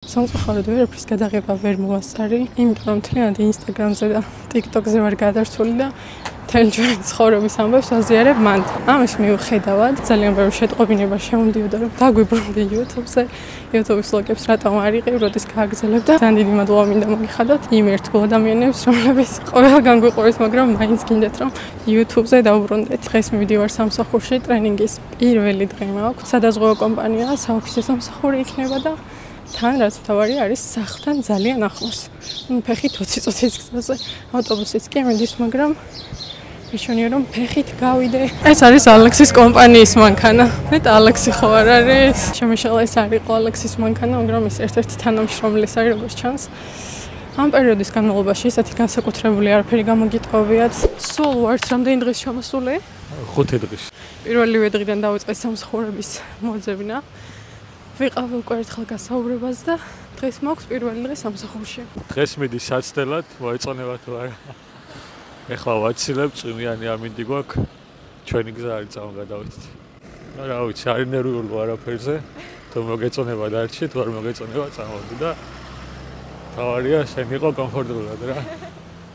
სამწუხაროდ ვერაფრის გადაღება ვერ მოვასწარი, იმიტომ რომ მთლიანად ინსტაგრამზე და ტიკტოკზე ვარ გადარჩული და მთელი ჩვენი ცხოვრების ამბავს ვაზიარებ მანდ. ამის მიუხედავად, ძალიან ბევრი შეტყობინება შემოდიოდა, რომ დაგვიბრუნდი YouTube-ზე, YouTube-ის ვლოგებს რატომ არ იყევ, როდის გააგრძელებ და ძალიან დიდი მადლობა მინდა მოგიხადოთ იმ ერთგულ ადამიანებს, რომლებიც ყველგან გვიყურეთ, მაგრამ მაინც გინდათ, რომ YouTube-ზე დავუბრუნდეთ. დღეს მივდივარ სამსახურში, ტრენინგის პირველი დღე მაქვს. სადაზღვევო კომპანია, საოფისე სამსახური იქნება და თან რაც მთავარი არის სახლთან ძალიან ახლოს. ფეხით 20 წუთის გზაზე ავტობუსიც კი მიდის, მაგრამ მიშონია რომ ფეხით გავიდე. ეს არის ალექსის კომპანიის მანქანა. მეტ ალექსი ხო არ არის? შემიშალა ეს არ იყო ალექსის მანქანა, მაგრამ ეს ერთ-ერთი თანამშრომლის არის, როგორც ჩანს. ამ პერიოდის განმავლობაში ისეთი განსაკუთრებული არაფერი გამოგიტყობიათ. სულ ვართ რამდენი დღის ჩამოსული? 5 დღის. პირველივე დღიდან დავიწყე სამსახურების მოძებნა. ვიყავ უკვე ერთხელ გასაუბრებას და დღეს მაქვს პირველი დღე სამსახურში. დღეს მიდი საცდელად, მოეწონება თუ არა. ეხლა ვაცილებ, წვიმიანი ამინდი გვაქვს. ჩვენი გზა არის წამოგადავით. რა ვიცი, არ ნერვიულ არაფერზე. თუ მოგეწონება დარჩი, თუ არ მოგეწონება წამოვდი და თავარია შენ იყო კომფორტულად რა.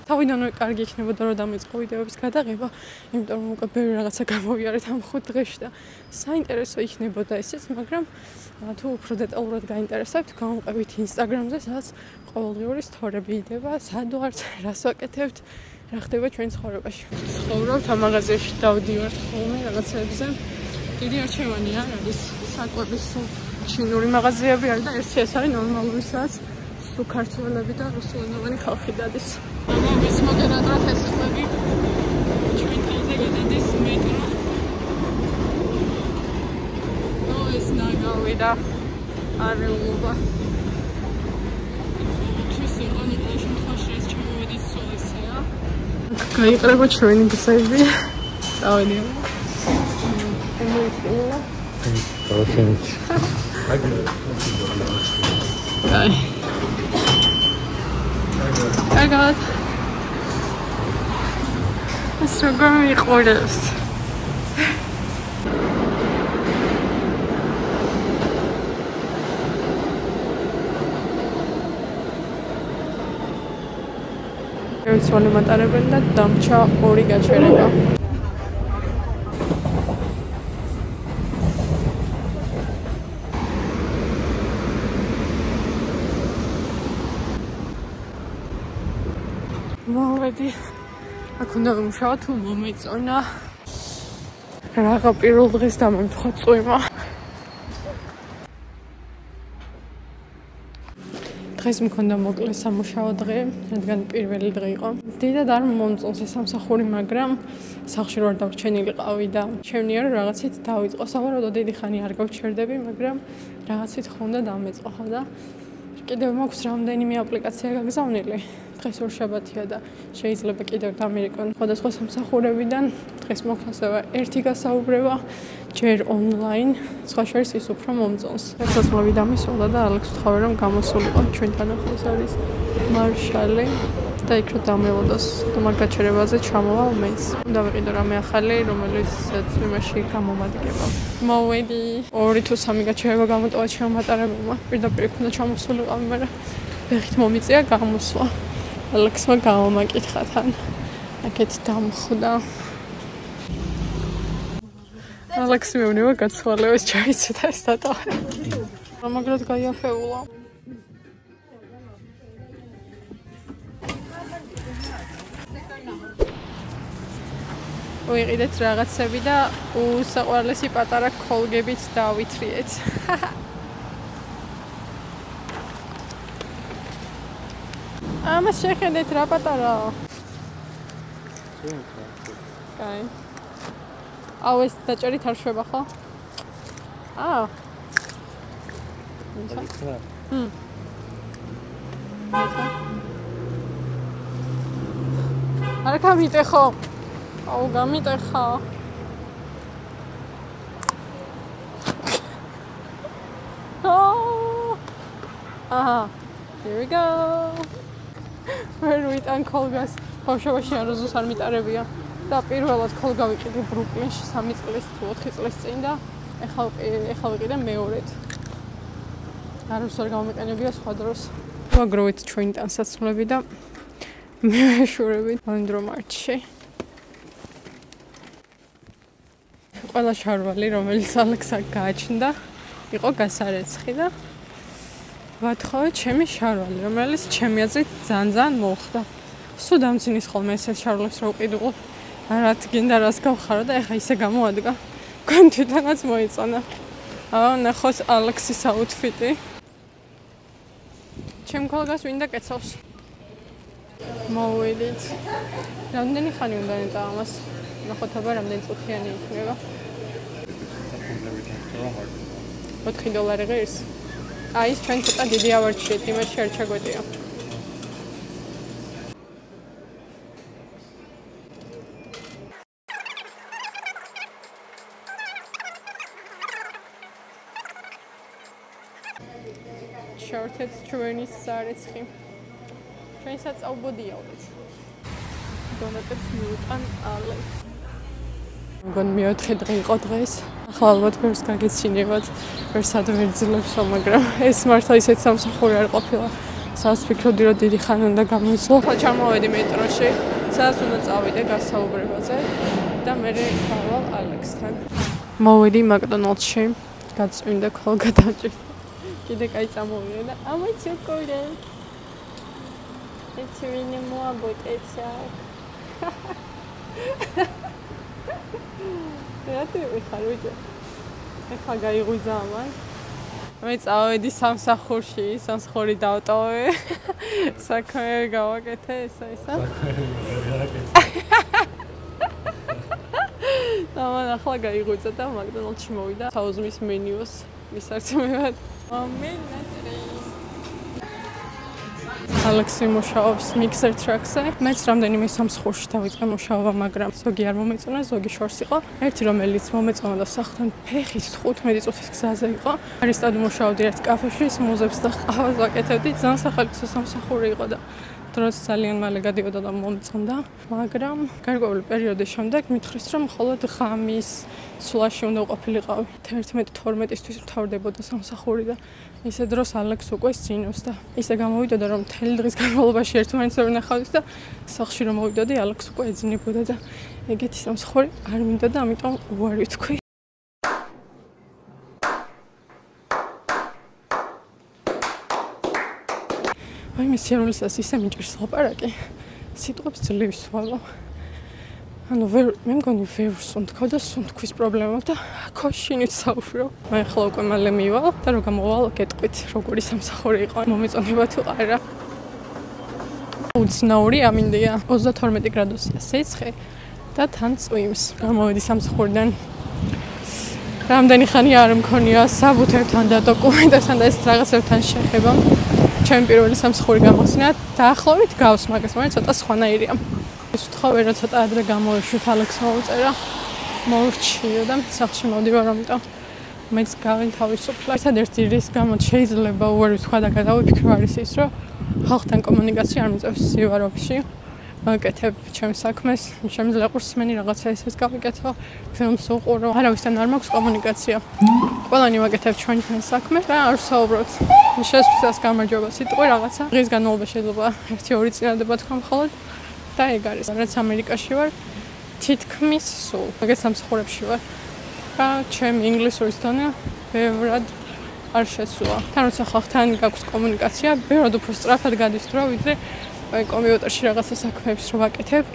თავიდანვე კარგი იქნებოდა რომ დამეწყო ვიდეოების გადაღება, იმიტომ რომ უკვე ბევრი რაღაცა გამოვიარეთ ამ 5 დღეში და საინტერესო იქნებოდა ესეც, მაგრამ თუ უფრო დეტალურად გაინტერესებთ, გამოვყევით Instagram-ზე, სადაც ყოველდღიური სტორიები იდება, სად ვართ, რას ვაკეთებთ, რა ხდება ჩვენ ცხოვრებაში. ცხოვრობთ ამ მაღაზიაში, დავდივართ ხოლმე რაღაცებზე. დიდი არჩევანი არ არის, საკვების ჩინური მაღაზიები არის და ერთი ეს არის ნორმალური, სადაც სულ ქართველები და რუსულენოვანი ხალხი დადის. ამის მოდერატორად ეს ხმები ჩვენ თელზე გადადის მეტრო. ეს ნაგავი და არეულობა. ჩვენი ორი შემთხვევაში ეს ჩამოვედით სულ ესეა. გაიყრება ჩვენი გზები. წავედით. კარგად. ეს როგორ მიყურებს? ერთვალი მატარებელი და დამჭა ორი გაჩერება. მოვედი. აქ უნდა ვიმუშაო თუ მომეწონა. რაღა პირველ დღეს დამემთხვა წვიმა. დღეს მქონდა მოკლე სამუშაო დღე, რადგან პირველი დღე იყო. დიდად არ მომწონს ეს სამსახური, მაგრამ სახლში ვარ დავრჩენილიყავი და შემნია რომ რაღაცით დავიწყო. სავარაუდოდ დიდი ხანი არ გავჩერდები, მაგრამ რაღაცით ხო უნდა დამეწყო ხო და კიდევ მაქვს რამდენიმე აპლიკაცია გაგზავნილი. დღეს ორშაბათია და შეიძლება კიდევ დამირეკონ სხვადასხვა სამსახურებიდან. დღეს მოხდა ასევე ერთი გასაუბრება, ჯერ ონლაინ, სხვა შორის ის უფრო მომწონს. ერთად მოვიდა მისულა და ალექს ვთხოვე რომ გამოსულიყო ჩვენთან ახლოს არის მარშალი და იქ რომ დამელოდოს და მაგ გაჩერებაზე ჩამოვალ მეც. უნდა ვიყიდო რამე ახალი, რომელიც წვიმაში გამომადგება. მოვედი. 2 თუ 3 გაჩერება გამოტოვა ჩემმატარებელმა. პირდაპირ უნდა ჩამოსულიყავი, მაგრამ ფეხით მომიწია გამოსვლა. ალექსმა გამომაკითხა თან. აქეთ დამხვდა. ალექსი მეუბნება გაცვალებას ჩაიცეთა ეს დატოვე. მაგრამ გაიაფეულა. ვიყიდეთ რაღაცები და უსაყვარლესი პატარა კოლგებით დავითრიეთ. ამას შეხედეთ რა პატარაა. კაი. აუ ეს დაჭერით არ შვება ხო? არა გამიტეხო. აუ გამიტეხა. Here we go. ვერ ვიტან კოლგას. ბავშვობაში აროზოს არ მიტარებია. და პირველად კოლგა ვიყიდი ბრუკლინში 3 წლის თუ 4 წლის წინ და ეხლა ვიყიდე მეორედ. არც არ გამიყენებია სხვა დროს. ვაგროვეთ ჩვენი ტანსაცმლები და მივეშურებით ანდრომარჩში. ყველა შარვალი, რომელიც ალექს გააჩნდა, იყო გასარეცხი და ვათხოვე ჩემი შარვალი, რომელიც ჩემი აზრით ძალიან მოხდა. სულ დამცინის ხოლმე ესეთ შარვალებს რო ვყიდულობ. რაც გინდა რას გავხარო და ეხა ისე გამოადგა. გან თვითონაც მოიწონა. ნახოთ ალექსის აუთფიტი. ჩემ კოლეგას ვინდა კეცავს. მოვიდით. რამდენი ხანი უნდა ნეტა ამას? ნახოთ აბა რამდენი წუთიანი იქნება. $4 ღირს. აი ეს ჩვენ ცოტა დიდი ავარჩიეთ, იმაში არ ჩაგვეტია. შევერთეთ ჩვენი სარეცხი. ჩვენი საწაუბოდი ავდეთ. დონატებს მიუტან ალექს. მგონი მეოთხე დღე იყო დღეს. ახლა ალბათ ფერს გაგეცინებათ, ვერსად ვერძლებსო, მაგრამ ეს მართლა ისეთ სამსახური არ ყოფილა. სადაც ვფიქრობდი, რომ დიდი ხანი უნდა გამოვიწყო. ახლა ჩამოვედი მეტროში, სადაც უნდა წავიდე გასაუბრებაზე და მე გავალ ალექსთან. მოვედი მაკდონალდსში, გაწვინდა ქოლგა დავჭირდა. კიდე კაი წამოვიდე და ამოიცი უკოლე. ეცი ვინი მოაბოტეცა. რატო ვიხარ ვიჯო? ეხლა გაიღვიძა ამან. მე წავედი სამსახურში, სამსახური დავტოვე. საქმე გავაკეთე ესა. ამან ახლა გაიღვიძა და მაკდონალდსში მოვიდა. საუზმის მენიუს მისარცემად. ალექსი მუშაობს მიქსერ ტრაქზე. მეც რამდენიმე სამსახურში დავიწყე მუშაობა, მაგრამ ზოგი არ მომეწონა, ზოგი შორს იყო. ერთი რომელიც მომეწონა და სახლთან ფეხის 15 წუთის გზაზე იყო. არისტად მუშაობდი ერთ კაფეში, სმუზებს და ყავას ვაკეთებდი. ძალიან სახალხო სამსახური იყო და დროს ძალიან მალე გადიოდა და მომწონდა, მაგრამ გარკვეული პერიოდის შემდეგ მითხრეს, რომ მხოლოდ ღამის ცვლაში უნდა ყოფილიყავი. 11-12-ისთვის მთავრდებოდა სამსახური და ისე დროს ალექს უკვე სინავს და ისე გამოვიდოდა, რომ მთელი დღის განმავლობაში ერთმანეთს ვერ ნახავდით და სახლში რომ მოვიდოდი, ალექს უკვე ეძინებოდა და ეგეთი სამსახური არ მინდა და ამიტომ უარი ვთქვი. აი მე სიამოვნებასაც ისე მიჭირს ლაპარაკი. სიტყვებს ძლივს ვალო. ანუ მე მგონი ვერ სუნთქავ და სუნთქვის პრობლემა და ქოშინით საუბრობ. მე ახლა უკვე მალე მივალ და რო გამოვალ გეტყვით როგორი სამსახური იყო. მომეწონება თუ არა. უცნაური ამინდია. 32 გრადუსია სიცხე და თან წვიმს. გამოვედი სამსახურიდან. რამდენი ხანი არ მქონია საბუთებთან და დოკუმენტებთან და ეს რაღაცებთან შეხება. ჩემი პირველი სამსახური გამახსნა დაახლოებით გავს, მაგას მაგრამ ცოტა სხვანაირია. ის ვთხოვე რომ ცოტა ადრე გამოვეშვით ალექს მოუწერა. მოვრჩიო და სახლში მოვდივარ, ამიტომ მეც გავინთავისუფლა. ერთადერთი რის გამოც შეიძლება უარი ვთქვა და გადავიფიქრო არის ის, რომ ხალხთან კომუნიკაცია არ მიწევს სივაროვში. ვაკეთებ ჩემს საქმეს, შემიძლია ყურსმენი რაღაცა ისეს გავიკეთო, ფილმს უყურო. არავისთან არ მაქვს კომუნიკაცია. ყველანი ვაკეთებ ჩვენ საქმეს და არ ვსაუბრობთ. შესაძლოა გამარჯობა სიტყვი რაღაცა. დღის განმავლობაში შეიძლება 1-2 წინადადება თქვა მხოლოდ და ეგ არის. რაც ამერიკაში ვარ, თითქმის სულ მაგას სამსახურებში ვარ. და ჩემი ინგლისურის დონე ბევრად არ შესულა. თან როცა ხალხთან გაქვს კომუნიკაცია, ბევრად უფრო სწრაფად გადის დრო, ვიდრე კომპიუტერში რაღაცა საქმეებს რო ვაკეთებ,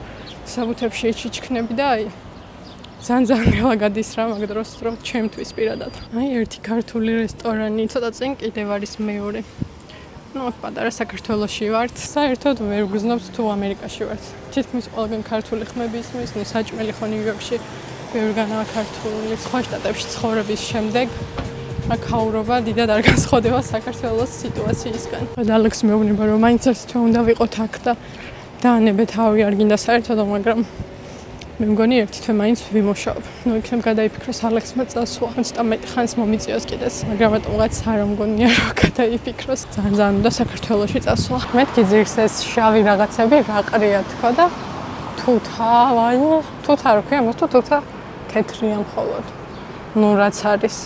საბუთებში ეჩიჩქნები და აი ძალიან ნელა გადის რა მაგ დროს რო ჩემთვის პირადად. აი ერთი ქართული რესტორანი, ცოტა წინ კიდევ არის მეორე. ნუ აქ პატარა საქართველოში ვართ. საერთოდ ვერ გგზნობთ თუ ამერიკაში ვართ. თითქმის ყველგან ქართული ხმები ისმის, ნუ საჭმელი ხო ნიუ-იორკში ბევრგანაა ქართული, სხვა შტატებში ცხოვრების შემდეგ აქაურობა დიდად არ განსხვავდება საქართველოს სიტუაციისგან. და ალექს მეუბნება რომ მაინც ეს თქო უნდა ვიყოთ აქ და დაანებე თავი არ გინდა საერთოდ, მაგრამ მე მგონი ერთი თვე მაინც ვიმუშაობ. ნუ იქნებ გადაიფიქროს ალექსმა წასვლა. ცოტა მეტი ხანს მომიწიოს კიდეც, მაგრამ რატომღაც არ მგონია რომ გადაიფიქროს. ძალიან უნდა საქართველოში წასვლა. მეთქი ძირს ეს შავი რაღაცები გაყრია თქო და თუთა, ვაი, თუთა რო ქვია, მოთუ თუთა თეთრია მხოლოდ. ნუ რაც არის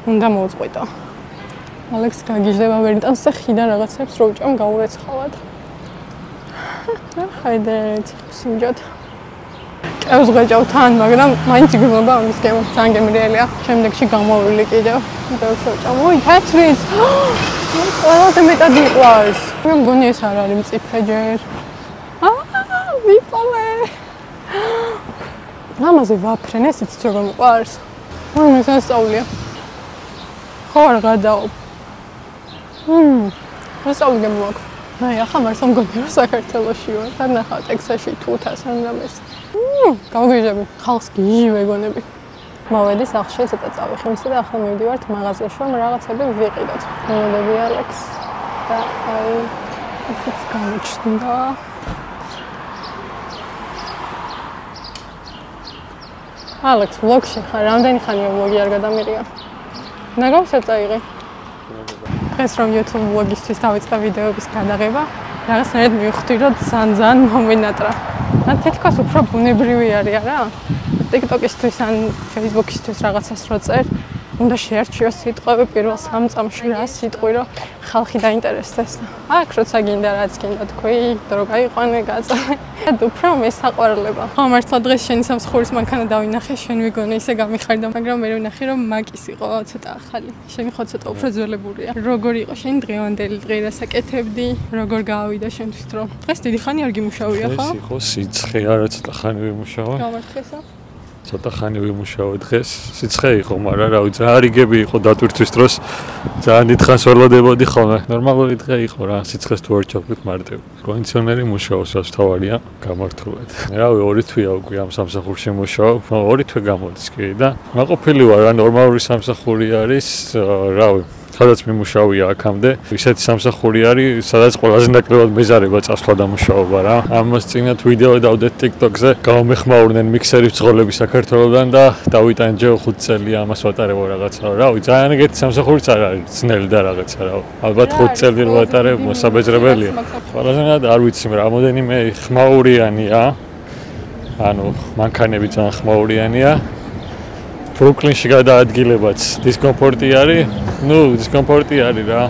უნდა მოუწყვიტო. ალექს გაგიჟდება ვერიტანს და ხიდან რაღაცებს რო უჭამ გაურეცხავად. ხაიდეთ, სიმჯოთ. კევს ვღეჭავ თან, მაგრამ მაინც იგრძნობა ამის გემო, ძალიან გემრიელია. შემდეგში გამოვილი კიდევ. კევს ვეჭავ. ოი, თეთრის. ყველაზე მეტად მიყვარს. მე მგონი ეს არ არის მწიფე ჯერ. ვიპოვე. ამაზე ვაფრენ, ეს იცით როგორ მიყვარს. მე სასწაულია. ხო არ გადაობ. სასწაული გემოაქვს. აი, ახლა მარს მგონი რომ საქართველოში ვარ, თან ნახავ ტექსასში თუთას რამეს. გავგიჟები, ხალხს გიჟივე გონები. მოვედი სახლში, ცოტა წავიხმისე და ახლა მივდივართ მაღაზიაში, რომ რაღაცები ვიყიდოთ. მოვედი ალექს და აი ისიც გამოჩნდა. ალექს, ვლოგში ხარ, რამდენი ხანია ვლოგი არ გადამიღია? ნაგავსა წაიღე. დღეს რომ YouTube ვლოგისთვის დავიწყე ვიდეოების გადაღება, რაღაცნაირად მივხვდი, რომ ძალიან მომენატრა. ან თითქოს უფრო ბუნებრივი არის, არა? TikTok-ისთვის ან Facebook-ისთვის რაღაცას რო წერ, უნდა შეარჩიო სიტყვები პირველ 3 წამში რა სიტყვი, რომ ხალხი დაინტერესდეს. აქ როცა გინდა რაც გინდა თქვი, დრო გაიყვანე, გაწამე. უფრო მესაყვარლება. ხო, მართლა დღეს შენი სამსხურის მანქანა დავინახე, შენ მეგონა ისე გამიხარდა, მაგრამ მე ვინახე რომ მაგის იყო ცოტა ახალი. შენი ხო ცოტა უფრო ძველებურია. როგორ იყო შენი დღევანდელი დღე, რას აკეთებდი, როგორ გავიდა შენთვის დრო? დღეს დიდი ხანი არ გიმუშავია, ხო? ეს იყო სიცხე, არა ცოტა ხანი ვიმუშავა. გამარჯვესა. ცოტა ხანი ვიმუშავა დღეს. სიცხე იყო, მაგრამ რავი, ძალიან რიგები იყო დატვირთვის დროს. ძალიან დიდხანს ველოდებოდი ხოლმე. ნორმალური დღე იყო რა, სიცხეს თუ არ ჩავკვით მარტივ. კონდიციონერი მუშაობს, რაც თავარია, გამართულად. რავი, 2 თვეა უკვე ამ სამსახურში მუშაობ. 2 თვე გამოდის კი და მაყოფილი ვარ, რა ნორმალური სამსახური არის, რავი. სადაც მიმუშავია აქამდე, ისეთი სამსახური არის, სადაც ყველაზე ნაკლებად მეზარება წასვლა და მუშაობა რა. ამას წინათ ვიდეო დავდეთ TikTok-ზე, გამომეხმაურნენ მიქსერი ბრძოლები საქართველოსდან და დავიტანე ჯერ 5 წელი ამას ვატარებო რაღაცა. რავი, ძალიან ეგეთი სამსახურიც არ არის, ძნელი და რაღაცა რა. ალბათ 5 წელი ვატარებ, მოსაბეძრებელია. ყველასენად არ ვიცი, რამოდენიმე ხმაურიანია. ანუ მანქანები ძალიან ხმაურიანია. ბრუკლინში გადაადგილებაც დისკომფორტი არის. ნუ დისკომფორტი არის რა.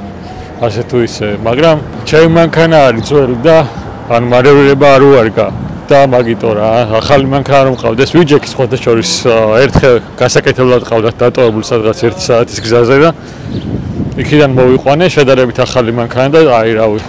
ასე თუ ისე, მაგრამ ჩემი მანქანა არის ძველი და ანუ მარევლება არ უარგა. და მაგიტო რა, ახალი მანქანა რომ მყავდეს, ვიჯექი სხვათა შორის ერთხელ გასაკეთებლად ყავდათ დატოვებული სადღაც 1 საათის გზაზე და იქიდან მოვიყვანე შედარებით ახალი მანქანა და აი რავი.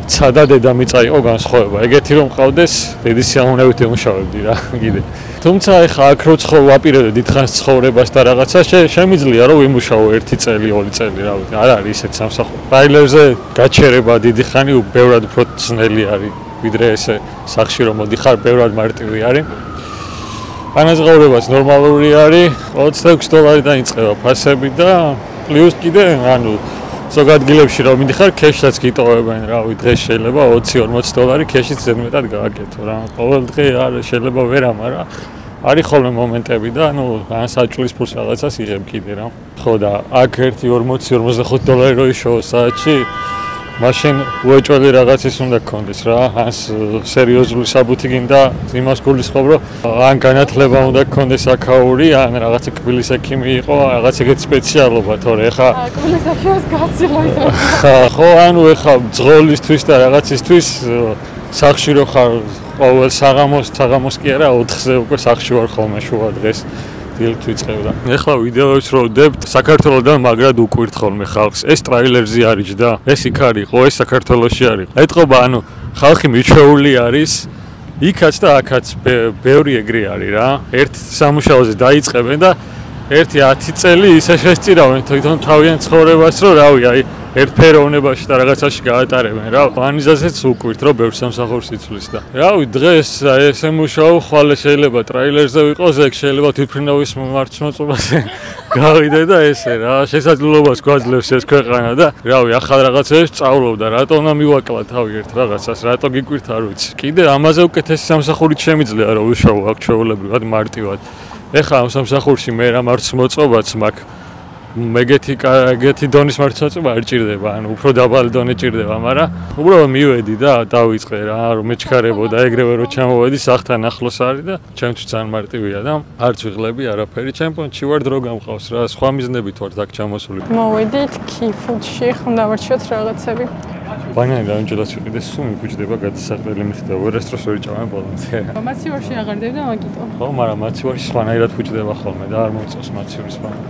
ცადა დედამიწა იყო განსხვავება. ეგეთი რომ მყავდეს, დიდი სიამოვნებით ემუშავებდი რა, კიდე. თუმცა ეხა აქ რო ვაპირებდი დიდხანს ცხოვრებას და რაღაცა შემიძლია რომ ვიმუშაო 1 წელი, 2 წელი, რა ვიცი, არ არის ისეთ სამსახური. ტრაილერზე გაჩერება დიდი ხანი ბევრად უფრო ძნელი არის, ვიდრე ესე სახში რომ მოდიხარ, ბევრად მარტივი არის. განაზღაურებაც ნორმალური არის, $26 დაიწყება ფასები და პლუს კიდე, ანუ ზოგად ადგილებში რომ მიდიხარ, ქეშსაც გიტოვებენ, რავი, დღეს შეიძლება $20-40 ქეშიც ზედმეტად გააკეთო რა. ყოველ დღე არ შეიძლება ვერა, მაგრამ არის ხოლმე მომენტები და ანუ ან საჭულის ფულს რაღაცას იღებ კიდე რა. ხო და აქ $40-45 რო იშოვო საათში, მაშინ უეჭველი რაღაცის უნდა გქონდეს რა. ან სერიოზული საბუთი გინდა იმას გულისხმობ, რომ ან განათლება უნდა გქონდეს აქაური, ან რაღაცა კბილის ექიმი იყო, რაღაც ეგეთი სპეციალობა, თორე ხა კბილის ექიმს გაცილოთ. ხო, ანუ ეხა ძღოლისთვის და რაღაცისთვის სახში რო ხარ ყოველ საღამოს კი არა 4-ზე უკვე სახში ვარ ხოლმე შუა დღეს. დილით ვიწყებდა. ეხლა ვიდეოებს რო ვდებთ, საქართველოსდან მაგრად უკვირთ ხოლმე ხალხს. ეს ტრაილერზე არის და ეს იქ არისო, ეს საქართველოში არის. ეტყობა, ანუ ხალხი მიჩვეული არის. იქაც და აქაც ბევრი ეგრე არის რა. ერთ სამუშაოზე დაიწყებენ და 1-10 წელი ისე შესწირავენ თვითონ თავიანთ ცხოვრებას, რომ რავი, აი ერთფეროვნებაში და რაღაცაში გაატარებენ რა. ანიზაზეც უკვირთ, რომ ბევრ სამსახურს იცვლის და. რავი, დღეს ესე მუშაობ, ხვალე შეიძლება ტრაილერზე ვიყოს, ეგ შეიძლება თვითმფრინავის მარცხნივ გავიდე და ესე რა, შესაძლებლობას გვაძლევს ეს ქვეყანა და რავი, ახალ რაღაცებს სწავლობ და რატო უნდა მივაკლა თავი ერთ რაღაცას, რატო გიკვირთ არ ვიცი. კიდე ამაზე უკეთესი სამსახურით შემიძლია რომ ვიშოვო აქ ჩვეულებრივად მარტივად. ეხლა ამ სამსახურში მე რა მარცხ მოწყობაც მაქვს. მეგეთი დონის მართლმსაწვევა არ ჭირდება, ანუ უფრო დაბალი დონე ჭირდება, მაგრამ უბრალოდ მივედი და დავიწყე რა, რომ მეჩქარებოდა ეგრევე რომ ჩამოვედი სახთან ახლოს არის და ჩემთვის ძალიან მარტივია და არც ვიღლები არაფერი, ჩემპიონში ვარ დრო გამყავს რა, სხვა მიზნებით ვარ აქ ჩამოსული. მოვედით Key-Food-ში, ხომ დავარჩიოთ რაღაცები. ბანანი დაიმჭირდა ვიყიდე სულ მიფუჭდება გადასაყრელი მიხდება, ვერასდროს ვერ ჭამენ ბოლომდე. მაცივარში აღარ დევდა მაგიტო. ხო, მაგრამ მაცივარში სხვანაირად ფუჭდება ხოლმე და არ მოიწევს მაცივრის ბანანი.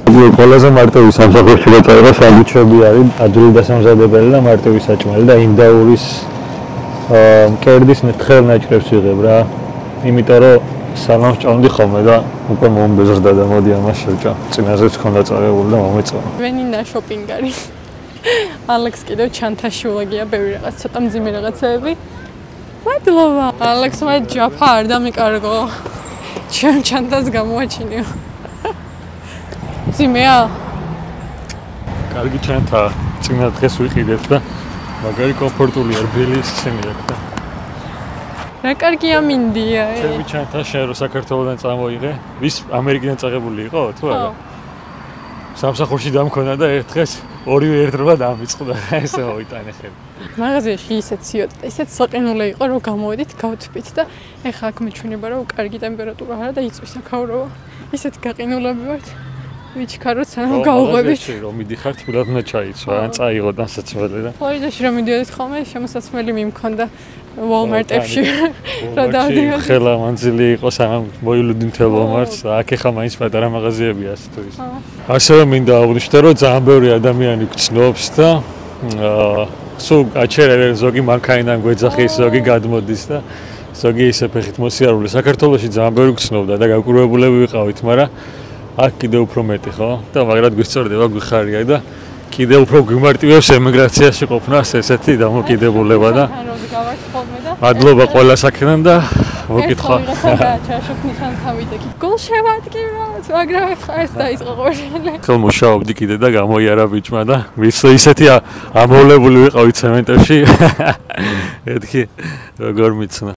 ყველაზე მარტივი სამსახურში გაწერა სანდვიჩები არის ადრეული დასამზადებელი და მარტივი საჭმელი და ინდაურის მკერდის თხელ-ნაჭრებს ვიღებ რა. იმიტომ რომ სანამ ვჭამდი ხოლმე და უკვე მომბეზრდა და მოდი ამას შევჭამ. წინაზეც ქონდა წარებული და მომეწონა. ვენინა შოპინგი არის. ალექს კიდევ ჩანთაში ულაგია ბევრი რაღაც, ცოტა მძიმე რაღაცები. მადლობა. ალექსმა ჯაფა არ დამიკარგო. ჩემ ჩანთას გამოაჩინიო. ძიმეა. კარგი ჩანთა, წინა დღეს ვიყიდეთ და მაგარი კომფორტულია, რბილის ისინი აქვს და. რა კარგია მინდია. ჩემი ჩანთა შენ რო საქართველოდან წამოიღე, ვის ამერიკიდან წაღებული იყო თუ არა? სამსახურში დამქონა და ერთ დღეს ორივე ერთდროულად დამიწყდა ესე მოვიტანე ხელი. მაღაზიაში ისეთ ცივად და ისეთ საყინულე იყო რომ გამოვედით, გავთვით და ეხლა აქ მეჩვენება რომ კარგი ტემპერატურა არა და იწვის აქაურობა. ისეთ გაყინულები ვართ. ვიჩქაროთ სანამ გავუღვებით. რომ მიდიხარ თბილად უნდა ჩაიცვა, ან წაიღო დასაცმელი და. ფლორიდაში რომ მიდიოდით ხოლმე, შემოსაცმელი მიმქონდა Walmart-ებში. რა დავდივართ. ხელა მანძილი იყო სანამ მოილუდი მთელ Walmart-ს, აქ ახლა მაინც პატარა მაღაზიებია ასე თუ ისე. ასევე მინდა აღვნიშნო, რომ ძალიან ბევრი ადამიანი გწნობს და სულ აჩერებენ ზოგი მანქანიდან გვეძახის, ზოგი გადმოდის და ზოგი ისე ფეხით მოსიარული. საქართველოში ძალიან ბევრი გწნობდა და გაკვირვებულები ვიყავით, მაგრამ აქ კიდევ უფრო მეტი ხო? და მაგრად გვისწორდება გვიხარია და კიდევ უფრო გვიმარტივებს ემიგრაციაში ყოფნას ესეთი დამოკიდებულება და მადლობა ყველა საქმიდან და მოკითხვა. გულ შევადგინოთ, მაგრამ ეს დაიწყო ყოველდღე. ხელ მუშაობდი კიდე და გამოიარა ბიჭმა და ისეთი ამოვლებული ვიყავით ცემენტებში. ეთქი როგორ მიცნა